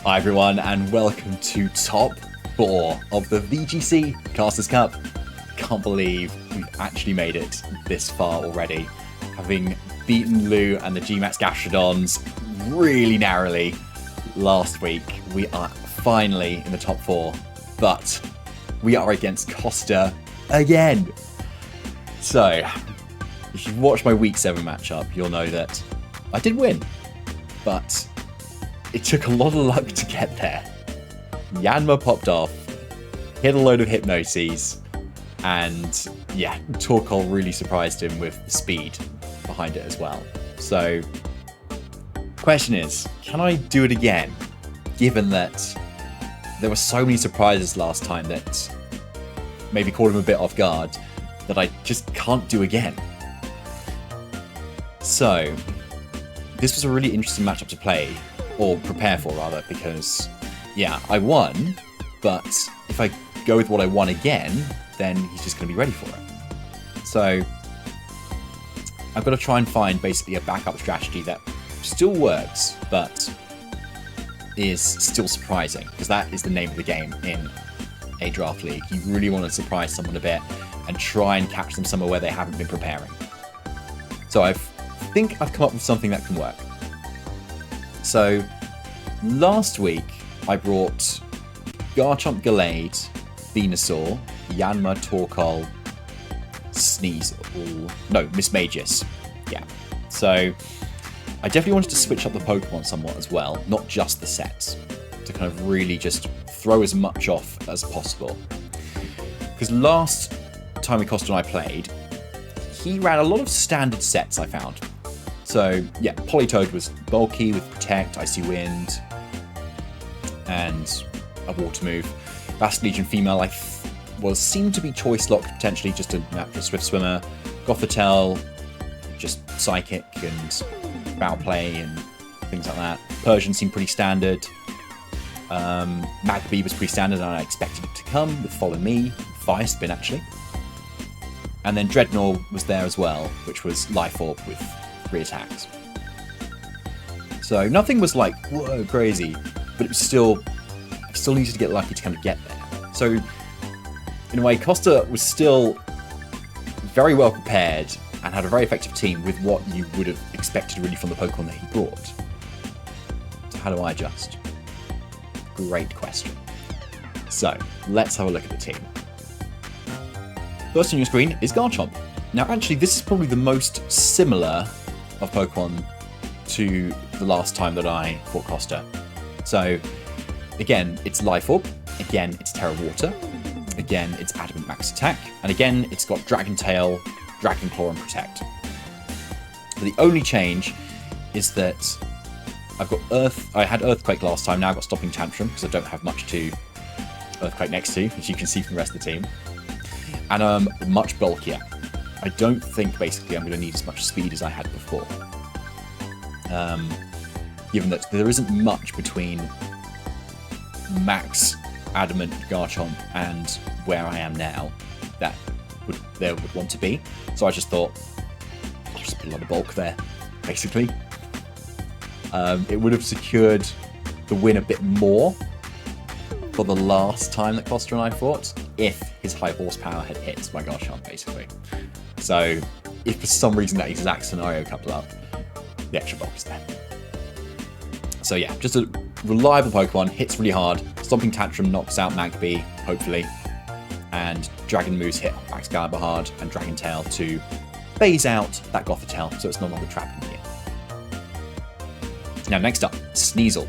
Hi everyone, and welcome to top 4 of the VGC Casters Cup. Can't believe we've actually made it this far already, having beaten Lou and the GMAX Gastrodons really narrowly last week. We are finally in the top 4, but we are against Kosta again. So, if you've watched my week 7 matchup, you'll know that I did win, but it took a lot of luck to get there. Yanma popped off, hit a load of hypnoses, and yeah, Torkoal really surprised him with the speed behind it as well. So, question is, can I do it again? Given that there were so many surprises last time that maybe caught him a bit off guard, that I just can't do again. So, this was a really interesting matchup to play, or prepare for rather, because yeah, I won, but if I go with what I won again, then he's just going to be ready for it. So I've got to try and find basically a backup strategy that still works, but is still surprising, because that is the name of the game in a draft league. You really want to surprise someone a bit and try and catch them somewhere where they haven't been preparing. So I think I've come up with something that can work. So, last week I brought Garchomp, Gallade, Venusaur, Yanma, Torkoal, Sneasel, no, Mismagius. Yeah. So, I definitely wanted to switch up the Pokemon somewhat as well, not just the sets, to kind of really just throw as much off as possible. Because last time Kosta and I played, he ran a lot of standard sets, I found. So, yeah, Politoed was bulky with Protect, Icy Wind, and a Water move. Legion Female seemed to be Choice Locked, potentially just a natural Swift Swimmer. Gothitelle, just Psychic and Foul Play and things like that. Persian seemed pretty standard. Magby was pretty standard, and I expected it to come with Follow Me, Fire Spin actually. And then Dreadnought was there as well, which was Life Orb with 3 attacks. So nothing was like, whoa, crazy, but it was still, I still needed to get lucky to kind of get there. So in a way, Kosta was still very well prepared and had a very effective team with what you would have expected really from the Pokemon that he brought. So how do I adjust? Great question. So let's have a look at the team. First on your screen is Garchomp. Now actually this is probably the most similar of Pokemon to the last time that I fought Kosta. So again, it's Life Orb, again it's Terra Water, again it's Adamant Max Attack, and again it's got Dragon Tail, Dragon Claw and Protect. But the only change is that I've got I had Earthquake last time, now I've got Stopping Tantrum because I don't have much to Earthquake next to, as you can see from the rest of the team. And I'm much bulkier. I don't think basically I'm going to need as much speed as I had before. Given that there isn't much between max Adamant Garchomp and where I am now that there would want to be. So I just thought, I'll just put a lot of bulk there, basically. It would have secured the win a bit more for the last time that Kosta and I fought, if his high horsepower had hit my Garchomp, basically. So, if for some reason that exact scenario comes up, the extra bulk is there. So yeah, just a reliable Pokemon, hits really hard. Stomping Tantrum knocks out Magby, hopefully. And Dragon Moves hit Max Gallagher hard, and Dragon Tail to phase out that Gothitelle, so it's no longer trapped in here. Now next up, Sneasel.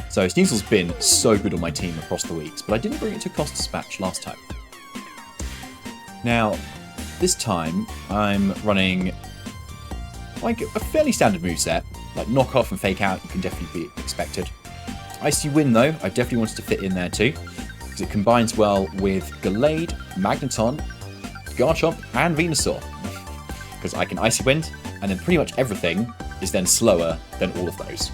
So Sneasel's been so good on my team across the weeks, but I didn't bring it to Kosta's match last time. Now, this time I'm running like a fairly standard moveset, like Knock Off and Fake Out, you can definitely be expected. Icy Wind though, I definitely wanted to fit in there too, because it combines well with Gallade, Magneton, Garchomp and Venusaur. Because I can Icy Wind, and then pretty much everything is then slower than all of those.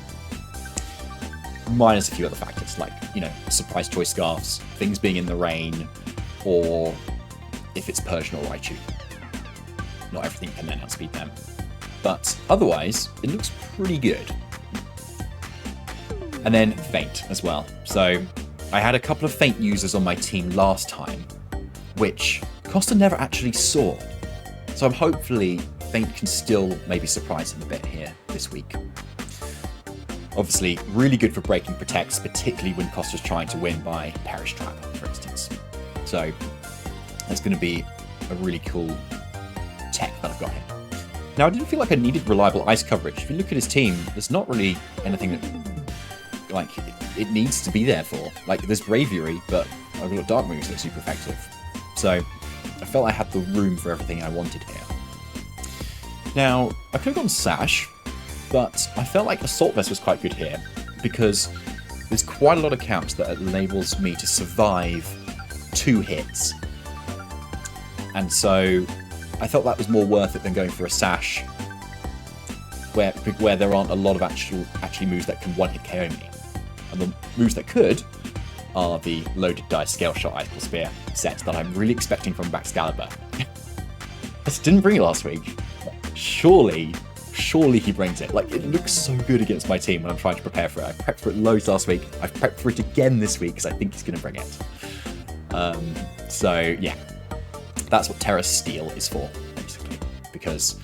Minus a few other factors, like, you know, surprise choice scarfs, things being in the rain, or if it's Persian or Raichu. Not everything can then outspeed them. But otherwise, it looks pretty good. And then Feint as well. So I had a couple of Feint users on my team last time, which Kosta never actually saw. So I'm hopefully Feint can still maybe surprise him a bit here this week. Obviously, really good for breaking protects, particularly when Kosta's trying to win by Perish Trap, for instance. So that's going to be a really cool tech that I've got here. Now, I didn't feel like I needed reliable ice coverage. If you look at his team, there's not really anything that, like, it needs to be there for. Like, there's Bravery, but I've got Dark moves that are super effective. So I felt I had the room for everything I wanted here. Now, I could have gone Sash, but I felt like Assault Vest was quite good here, because there's quite a lot of caps that enables me to survive 2 hits. And so I felt that was more worth it than going for a Sash, where there aren't a lot of actually moves that can one-hit KO me. And the moves that could are the Loaded Dice Scale Shot Ice Spear sets that I'm really expecting from Excalibur. I just didn't bring it last week. Surely he brings it. Like, it looks so good against my team when I'm trying to prepare for it. I prepped for it loads last week. I've prepped for it again this week because I think he's going to bring it. So, yeah. That's what Terra Steel is for, basically. Because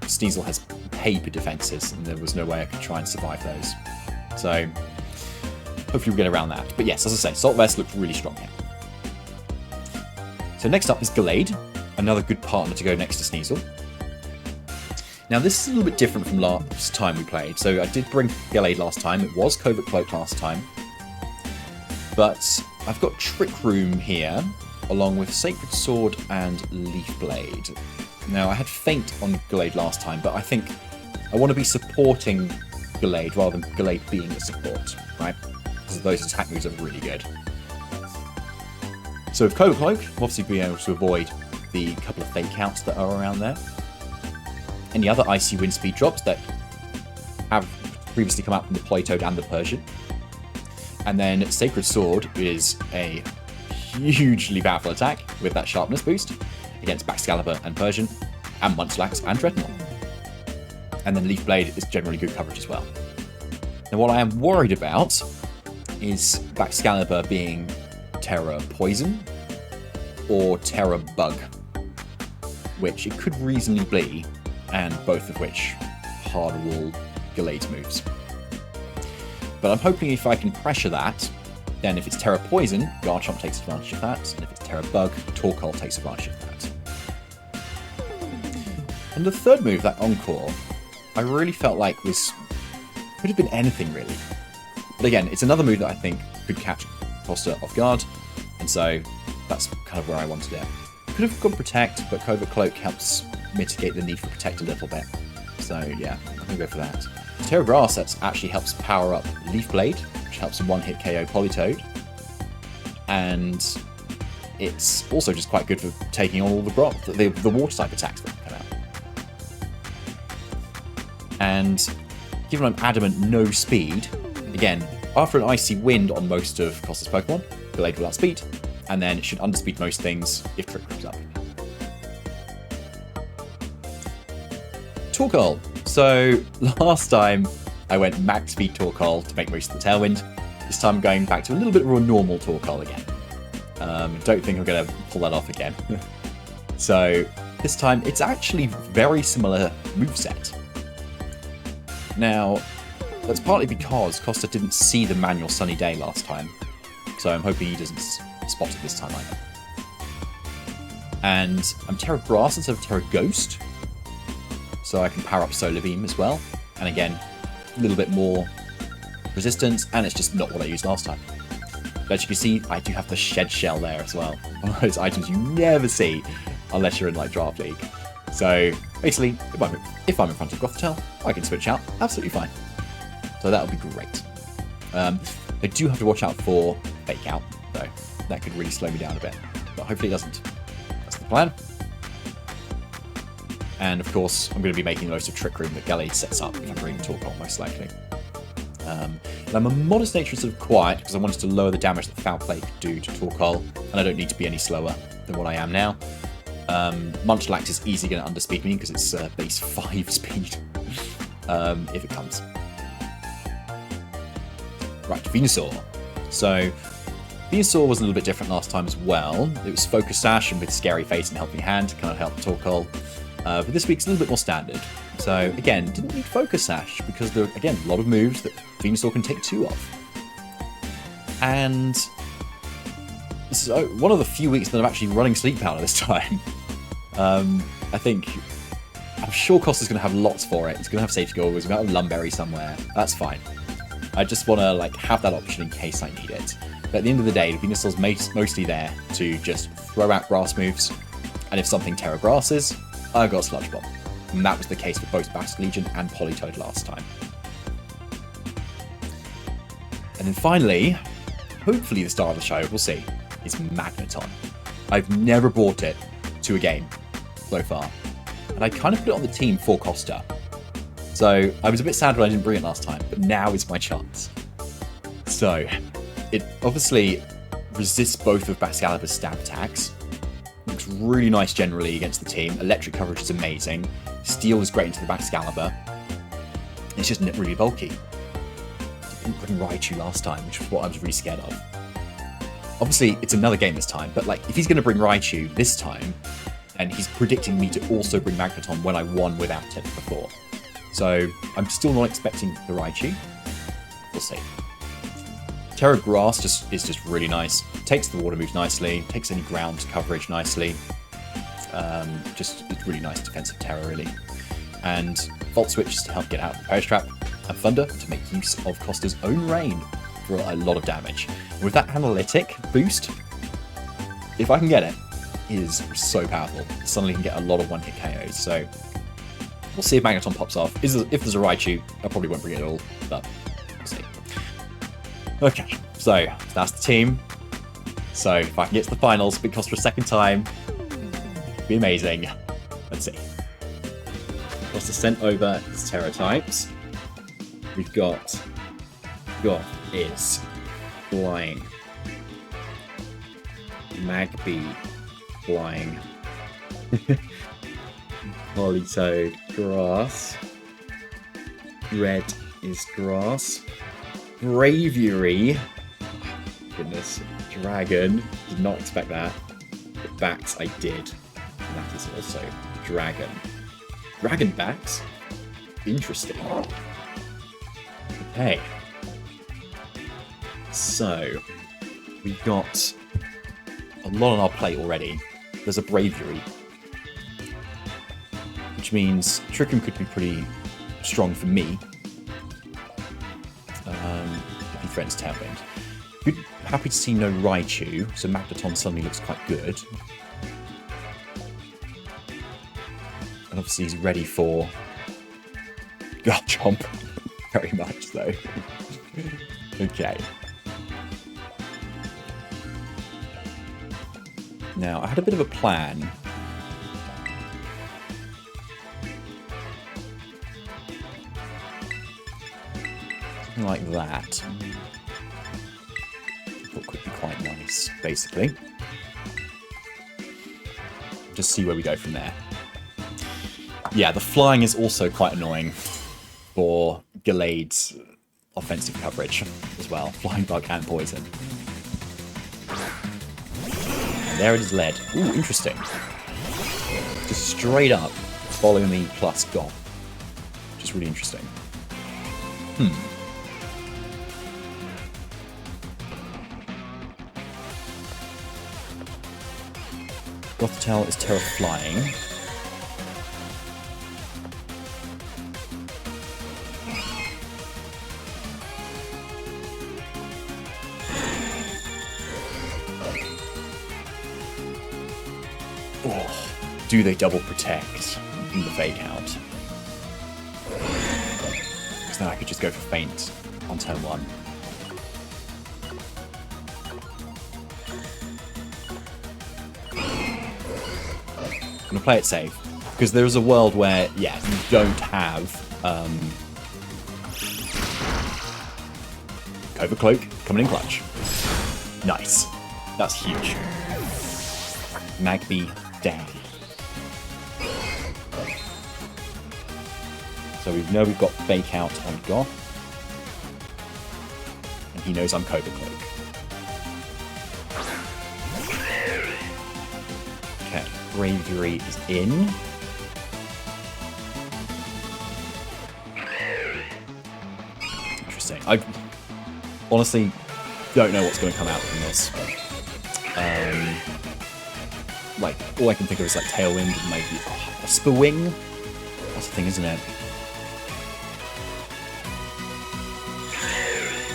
Sneasel has paper defenses, and there was no way I could try and survive those. So, hopefully we'll get around that. But yes, as I say, Assault Vest looked really strong here. So next up is Gallade, another good partner to go next to Sneasel. Now this is a little bit different from last time we played. So I did bring Gallade last time. It was Covert Cloak last time. But I've got Trick Room here, along with Sacred Sword and Leaf Blade. Now I had Feint on Gallade last time, but I think I want to be supporting Gallade rather than Gallade being a support, right? Because those attack moves are really good. So with Covert Cloak, I'll obviously be able to avoid the couple of fake outs that are around there. Any other Icy Wind Speed drops that have previously come out from the Politoed and the Persian. And then Sacred Sword is a hugely powerful attack with that sharpness boost against Excalibur and Persian, and Munchlax and Dreadnought. And then Leaf Blade is generally good coverage as well. Now what I am worried about is Excalibur being Terra Poison or Terra Bug, which it could reasonably be, and both of which hard wall Gallade's moves. But I'm hoping if I can pressure that, then if it's Terra Poison, Garchomp takes advantage of that, and if it's Terra Bug, Torkoal takes advantage of that. And the third move, that Encore, I really felt like could have been anything really. But again, it's another move that I think could catch Kosta off guard, and so that's kind of where I wanted it. Could have gone Protect, but Covert Cloak helps mitigate the need for Protect a little bit. So yeah, I'm going to go for that. Terra Grass that actually helps power up Leaf Blade, which helps in one-hit KO Politoed. And it's also just quite good for taking on all the water-type attacks that come out. And given I'm Adamant no speed, again, after an Icy Wind on most of Kosta's Pokemon, Gallade will outspeed, and then it should underspeed most things if Trick comes up. Torkoal. So last time I went max speed Torkoal to make most of the Tailwind. This time I'm going back to a little bit of a normal Torkoal again. Don't think I'm going to pull that off again. So this time it's actually very similar moveset. Now, that's partly because Kosta didn't see the manual Sunny Day last time, so I'm hoping he doesn't spot it this time either. And I'm Terra Grass instead of Terra Ghost, so I can power up Solar Beam as well. And again, a little bit more resistance, and it's just not what I used last time. But as you can see, I do have the Shed Shell there as well. One of those items you never see unless you're in like Draft League. So basically, if I'm in front of Gothitelle, I can switch out absolutely fine. So that'll be great. I do have to watch out for Fake Out, though. That could really slow me down a bit. But hopefully it doesn't. That's the plan. And of course, I'm going to be making loads of Trick Room that Gallade sets up if I'm bringing Torkoal, most likely. And I'm a modest nature sort of quiet because I wanted to lower the damage that Foul Play could do to Torkoal, and I don't need to be any slower than what I am now. Munchlax is easily going to underspeed me because it's base 5 speed if it comes. Right, Venusaur. So, Venusaur was a little bit different last time as well. It was Focus Sash and with Scary Face and Helping Hand to kind of help Torkoal. But this week's a little bit more standard. So, again, didn't need Focus Sash because there are, again, a lot of moves that Venusaur can take 2 of. And this is one of the few weeks that I'm actually running Sleep Powder this time. I'm sure Kosta's going to have lots for it. He's going to have Safety Goggles, he's going to have Lumberry somewhere. That's fine. I just want to like have that option in case I need it. But at the end of the day, the Venusaur's mostly there to just throw out grass moves. And if something Terra Grasses, I've got Sludge Bomb. And that was the case for both Battle Legion and Politoed last time. And then finally, hopefully the star of the show, we'll see, is Magneton. I've never brought it to a game so far. And I kind of put it on the team for Kosta. So I was a bit sad when I didn't bring it last time, but now is my chance. So it obviously resists both of Baxcalibur's stab attacks. Looks really nice generally against the team. Electric coverage is amazing. Steel is great into the Baxcalibur. It's just really bulky. I didn't bring Raichu last time, which was what I was really scared of. Obviously, it's another game this time, but like if he's going to bring Raichu this time, and he's predicting me to also bring Magneton when I won without it before. So I'm still not expecting the Raichu. We'll see. Terra Grass is just really nice. Takes the water moves nicely. Takes any ground coverage nicely. It's really nice defensive Terra, really. And Volt Switch is to help get out of the Perish Trap. And Thunder to make use of Kosta's own Rain for a lot of damage. And with that Analytic boost, if I can get it, is so powerful. Suddenly can get a lot of one-hit KOs. So we'll see if Magneton pops off. If there's a Raichu, I probably won't bring it at all, but we'll see. Okay, so that's the team. So if I can get to the finals, beat Kosta for a second time, it'd be amazing. Let's see. Kosta sent over his Terra types. We've got is Flying, Magby, Flying, Politoed, Grass, Red is Grass, Braviary, goodness, Dragon, did not expect that, but Bats I did, and that is also Dragon. Dragon Bats? Interesting. Okay. So, we've got a lot on our plate already. There's a Braviary, which means Trickum could be pretty strong for me. If he threatens Tailwind. Happy to see no Raichu, so Magneton suddenly looks quite good. And obviously he's ready for Garchomp. Very much so. Okay. Now, I had a bit of a plan. Something like that. I thought could be quite nice, basically. Just see where we go from there. Yeah, the flying is also quite annoying for Gallade's offensive coverage as well. Flying Bug and Poison. And there it is led. Ooh, interesting. Just straight up follow me plus Goth. Which is really interesting. Gothitelle is Terra Flying. Oh, do they double protect in the fake out? Because then I could just go for Feint on turn 1. I'm going to play it safe, because there is a world where, yeah, you don't have Covert Cloak coming in clutch. Nice. That's huge. Magby down. So we know we've got Fake Out on Goth. And he knows I'm Cobra Cloak. Okay, Bravery is in. Interesting. I honestly don't know what's going to come out from this. Like, all I can think of is like Tailwind and maybe Whisper Wing. That's the thing, isn't it?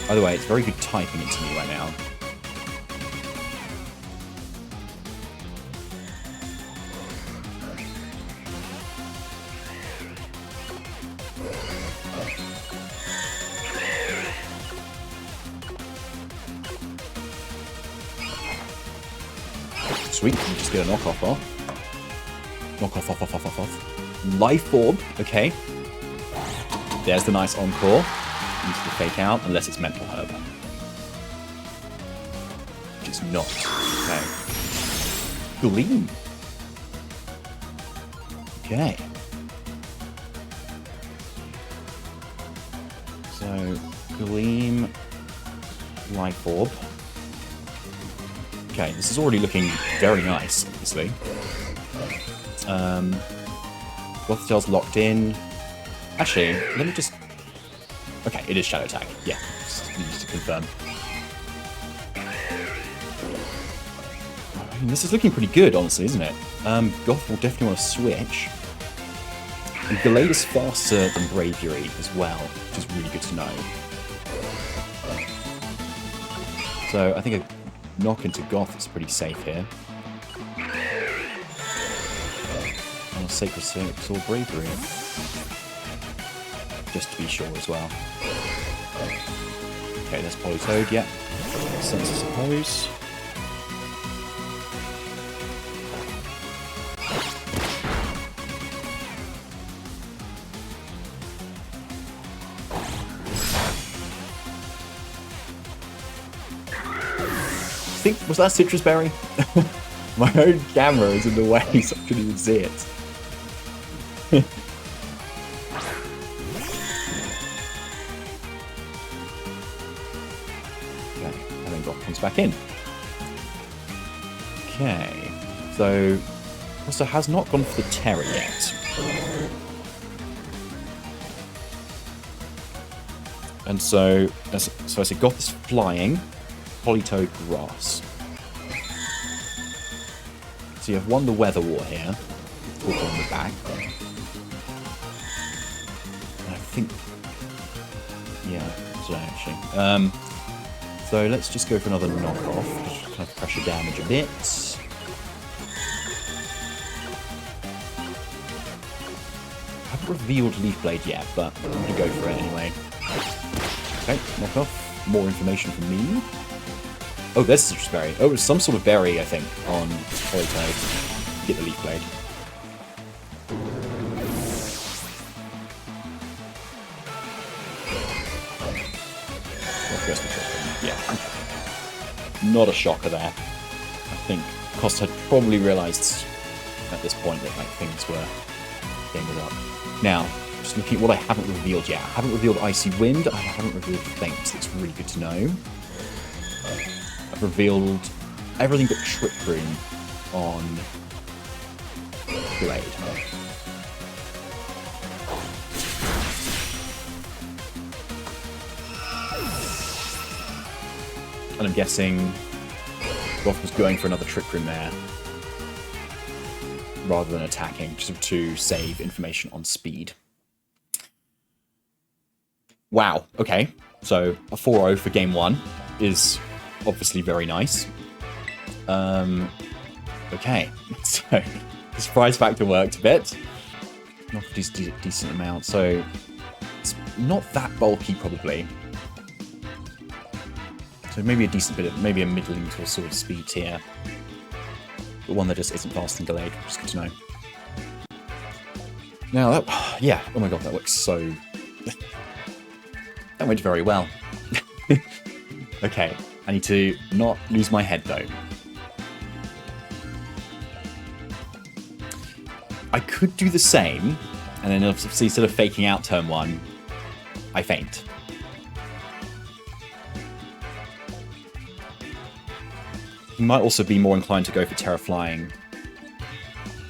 By the way, it's very good typing into me right now. Sweet, you just get a knockoff off. Knockoff off. Life Orb, okay. There's the nice encore. Into the fake out, unless it's Mental Herb. Which it's not. Okay. Gleam. Okay. So, Gleam, Life Orb. Okay, this is already looking very nice, obviously. Gothitail's locked in. Actually, let me just... Okay, it is Shadow Tag. Yeah, just to confirm. I mean, this is looking pretty good, honestly, isn't it? Goth will definitely want to switch. And Gallade is faster than Bravery as well, which is really good to know. So I think a knock into Goth is pretty safe here. And a Sacred Sword Bravery. Just to be sure as well. Okay, there's Politoed, yeah. Makes sense, I suppose. I think, was that Citrus Berry? My own camera is in the way, so I couldn't even see it. Back in. Okay, so Kosta has not gone for the Terror yet. And so I said Goth is flying, Politoed grass. So you have won the Weather War here. Talk on the back. I think, yeah, so actually. So let's just go for another knockoff, just kind of pressure damage a bit. I haven't revealed Leaf Blade yet, but I'm going to go for it anyway. Okay, knockoff. More information from me. Oh, there's Citrus Berry. Oh, it's some sort of berry, I think, on Politoed. Get the Leaf Blade. Yeah, not a shocker there. I think Kosta had probably realised at this point that like things were getting up. Now, just looking at what I haven't revealed yet. I haven't revealed Icy Wind. I haven't revealed Faint. That's really good to know. I've revealed everything but Trick Room on Blade. And I'm guessing Goth was going for another Trick Room there, rather than attacking, just to save information on speed. Wow, okay. So a 4-0 for game 1 is obviously very nice. Okay, so the surprise factor worked a bit. Not a decent amount, so it's not that bulky probably. So maybe a decent bit of, maybe a middling to a sort of speed tier. But one that just isn't fast and delayed, which is good to know. Now, that, yeah, oh my god, that looks so... that went very well. Okay, I need to not lose my head though. I could do the same, and then obviously instead of faking out turn 1, I faint. He might also be more inclined to go for Terra Flying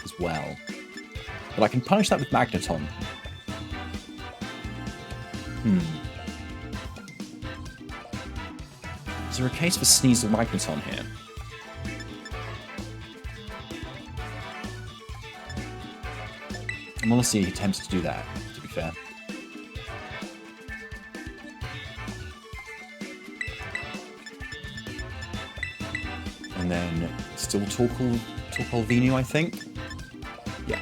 as well. But I can punish that with Magneton. Is there a case for Sneasel Magneton here? I'm honestly tempted to do that, to be fair. And then still Torkoal, I think? Yeah.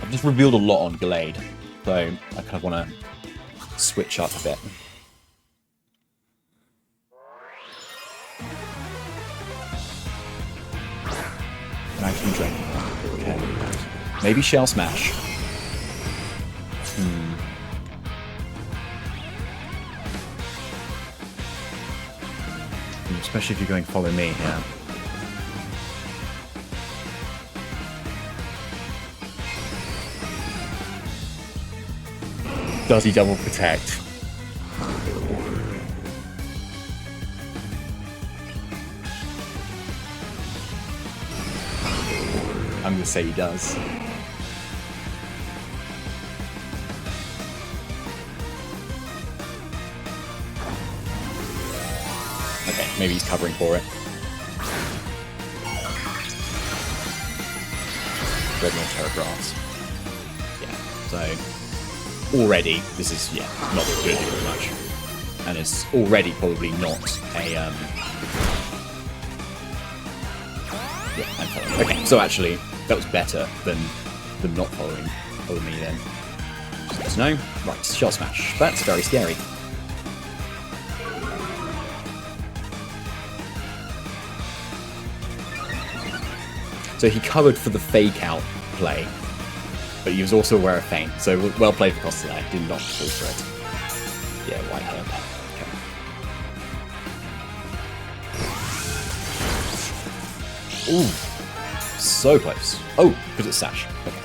I've just revealed a lot on Glade, so I kind of want to switch up a bit. Magneton Drain. Okay. Maybe Shell Smash. Especially if you're going follow me here. Does he double protect? I'm going to say he does. Okay, maybe he's covering for it. Dreadnought Terra Grass. Yeah, so already this is not going to do very much. And it's already probably not a yeah, I'm following. Okay, so actually that was better than not following me then. Just good to know. Right, Shell Smash. That's very scary. So he covered for the fake out play, but he was also aware of feint. So well played for Kosta there. Did not fall for it. Yeah, White Herb. Okay. Ooh, so close. Oh, because it's Sash. Okay.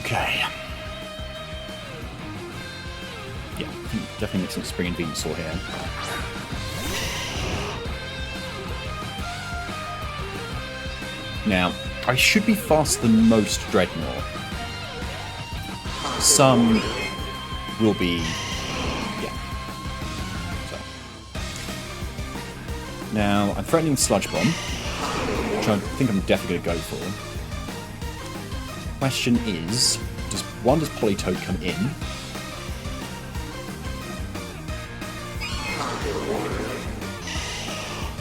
Okay. Yeah, definitely mixing Spring and Venusaur here. Now, I should be faster than most Dreadnought. Some will be... yeah. So. Now, I'm threatening Sludge Bomb, which I think I'm definitely going to go for. Question is, does Politoed come in?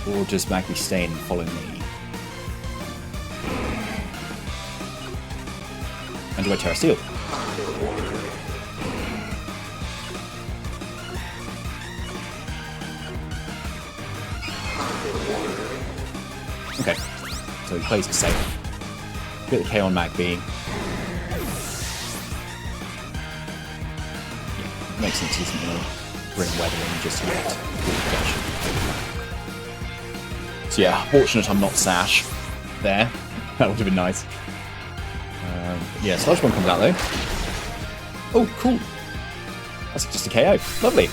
Or does Magby stay in and follow me? And do I Terra Steel? Okay, so he plays it safe. Get the K on Magby. Makes sense he isn't going to bring weather in just yet. So yeah, fortunate I'm not Sash there. That would have been nice. Yeah, Sludge Bomb comes out though. Oh, cool. That's just a KO. Lovely.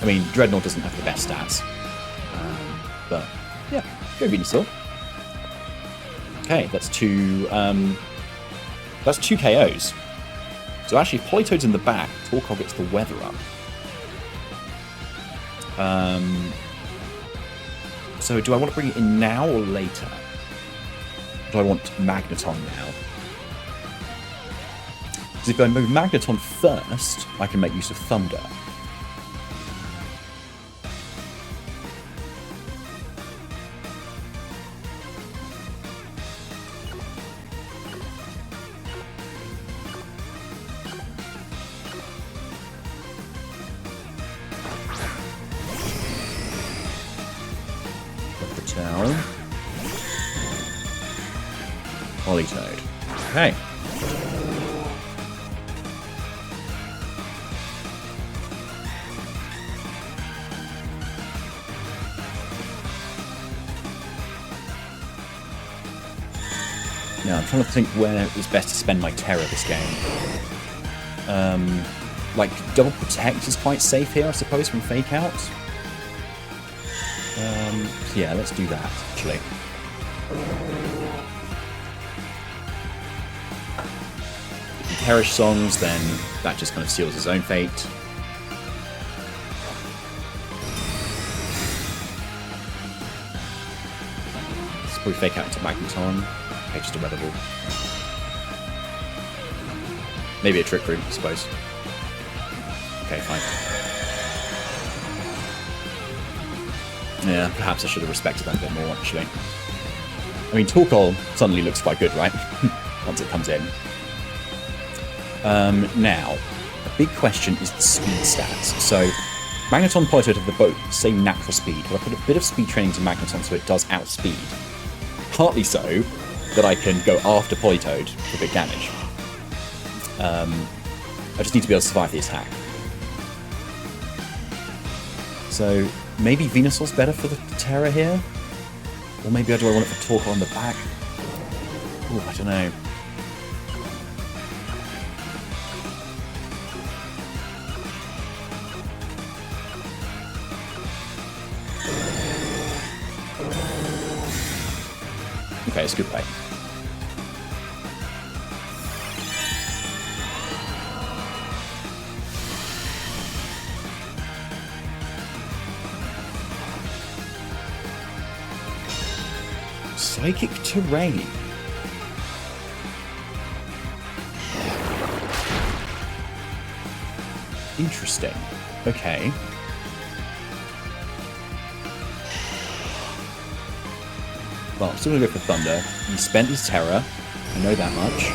I mean, Dreadnought doesn't have the best stats. But yeah, go Venusaur. Okay, that's two KOs. So actually, if Politoed's in the back, Torkoal gets the weather up. So do I want to bring it in now or later? Do I want Magneton now? Because if I move Magneton first, I can make use of Thunder. Politoed. Okay. Now, I'm trying to think where it's best to spend my terror this game. Like, double protect is quite safe here, I suppose, from fake out. So yeah, let's do that, actually. If he perish songs, then that just kind of seals his own fate. Let's probably fake out into Magneton. Okay, just a weather ball. Maybe a trick room, I suppose. Okay, fine. Yeah, perhaps I should have respected that a bit more, actually. I mean, Torkoal suddenly looks quite good, right? Once it comes in. Now, a big question is the speed stats. So, Magneton and Politoed have the both same natural speed, but I put a bit of speed training to Magneton so it does outspeed. Partly so that I can go after Politoed for big damage. I just need to be able to survive the attack. So, maybe Venusaur's better for the Terra here? Or maybe do I want it for Torkoal on the back? Ooh, I don't know. Okay, it's a good play. Psychic Terrain. Interesting. Okay. Well, I'm still gonna go for Thunder. He spent his Terror. I know that much.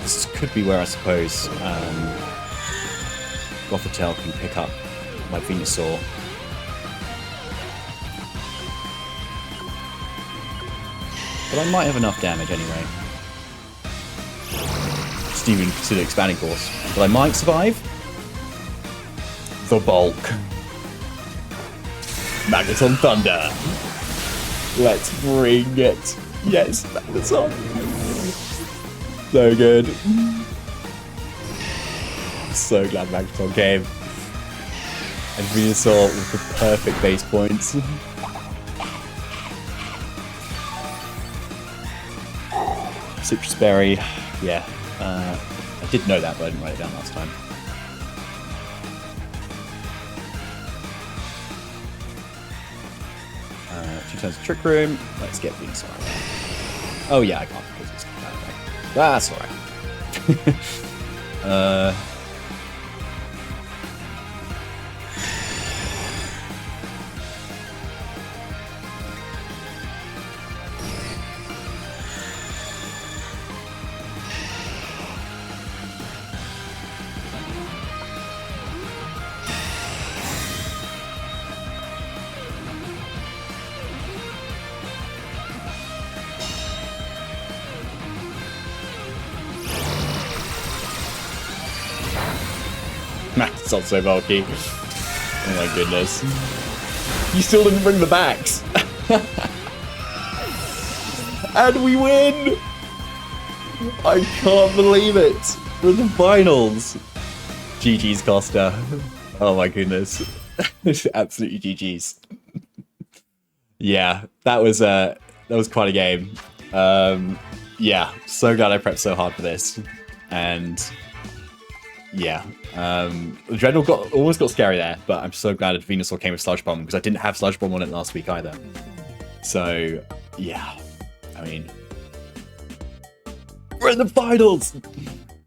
This could be where I suppose Gothitelle can pick up my Venusaur. But I might have enough damage anyway. Just even consider expanding course. But I might survive. The bulk. Magneton Thunder. Let's bring it. Yes, Magneton. So good. So glad Magneton came. And Venusaur with the perfect base points. Citrus Berry, yeah. I did know that, but I didn't write it down last time. Two turns of Trick Room. Let's get Venusaur out there. Oh yeah, I can't because it's that way. That's alright. Matt's not so bulky. Oh my goodness. You still didn't bring the backs. And we win! I can't believe it. We're in the finals. GG's, Kosta. Oh my goodness. Absolutely GG's. Yeah, that was quite a game. Yeah, so glad I prepped so hard for this. And yeah, Dreadnought almost got scary there, but I'm so glad that Venusaur came with Sludge Bomb because I didn't have Sludge Bomb on it last week either. So yeah, I mean, we're in the finals.